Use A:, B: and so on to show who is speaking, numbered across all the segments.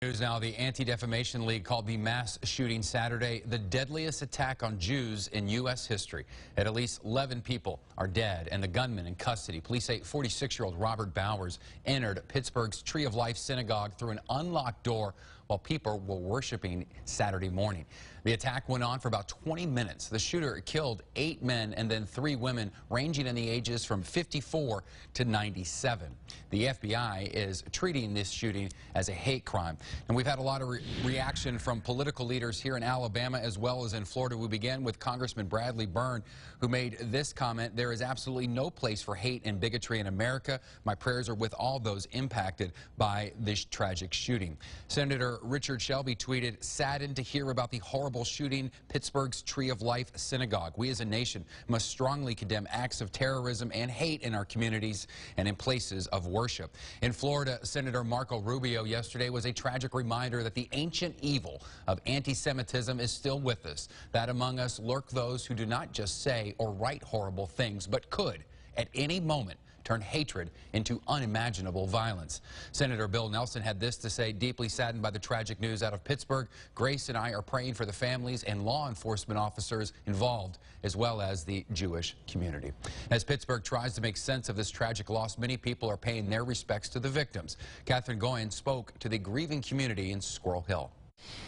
A: News now, the Anti-Defamation League called the mass shooting Saturday the deadliest attack on Jews in U.S. history. At least 11 people are dead and the gunman in custody. Police say 46-year-old Robert Bowers entered Pittsburgh's Tree of Life synagogue through an unlocked door while people were worshiping Saturday morning. The attack went on for about 20 minutes. The shooter killed 8 men and then 3 women, ranging in the ages from 54 to 97. The FBI is treating this shooting as a hate crime. And we've had a lot of reaction from political leaders here in Alabama as well as in Florida. We begin with Congressman Bradley Byrne, who made this comment: "There is absolutely no place for hate and bigotry in America. My prayers are with all those impacted by this tragic shooting." Senator Richard Shelby tweeted, "Saddened to hear about the horrible shooting Pittsburgh's Tree of Life synagogue. We as a nation must strongly condemn acts of terrorism and hate in our communities and in places of worship." In Florida, Senator Marco Rubio yesterday was a tragic reminder that the ancient evil of anti-Semitism is still with us, that among us lurk those who do not just say or write horrible things, but could, at any moment, turn hatred into unimaginable violence. Senator Bill Nelson had this to say: "Deeply saddened by the tragic news out of Pittsburgh. Grace and I are praying for the families and law enforcement officers involved, as well as the Jewish community." As Pittsburgh tries to make sense of this tragic loss, many people are paying their respects to the victims. Catherine Goyen spoke to the grieving community in Squirrel Hill.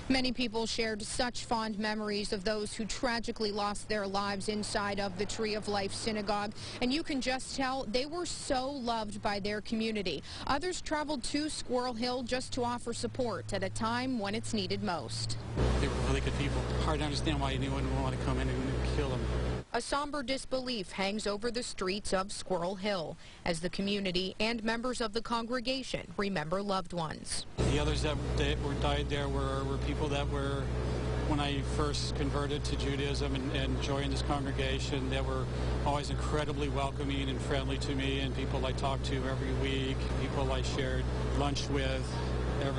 B: Many people shared such fond memories of those who tragically lost their lives inside of the Tree of Life synagogue, and you can just tell they were so loved by their community. Others traveled to Squirrel Hill just to offer support at a time when it's needed most.
C: They were really good people. Hard to understand why anyone would want to come in and kill them.
B: A somber disbelief hangs over the streets of Squirrel Hill as the community and members of the congregation remember loved ones.
C: The others that died there were people that were, when I first converted to Judaism and joined this congregation, that were always incredibly welcoming and friendly to me, and people I talked to every week, people I shared lunch with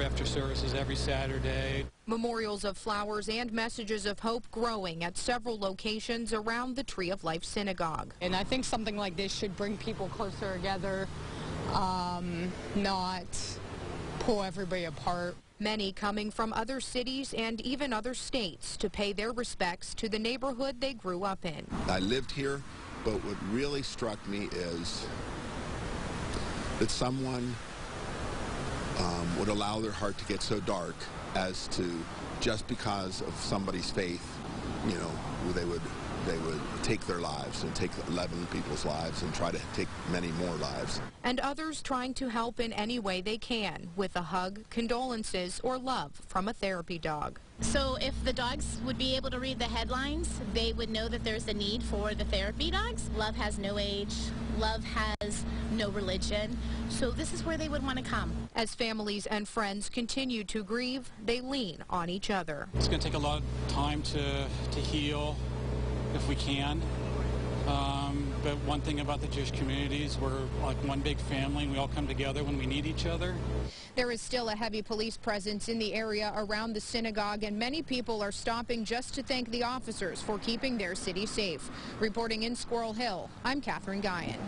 C: after services every Saturday.
B: Memorials of flowers and messages of hope growing at several locations around the Tree of Life synagogue.
D: And I think something like this should bring people closer together, not pull everybody apart.
B: Many coming from other cities and even other states to pay their respects to the neighborhood they grew up in.
E: I lived here, but what really struck me is that someone would allow their heart to get so dark as to, just because of somebody's faith, you know, they would take their lives and take 11 people's lives and try to take many more lives.
B: And others trying to help in any way they can with a hug, condolences, or love from a therapy dog.
F: So if the dogs would be able to read the headlines, they would know that there's a need for the therapy dogs. Love has no age. Love has no religion. So this is where they would want to come.
B: As families and friends continue to grieve, they lean on each other.
C: It's going to take a lot of time to heal if we can. But one thing about the Jewish communities, we're like one big family, and we all come together when we need each other.
B: There is still a heavy police presence in the area around the synagogue, and many people are stopping just to thank the officers for keeping their city safe. Reporting in Squirrel Hill, I'm Catherine Goyen.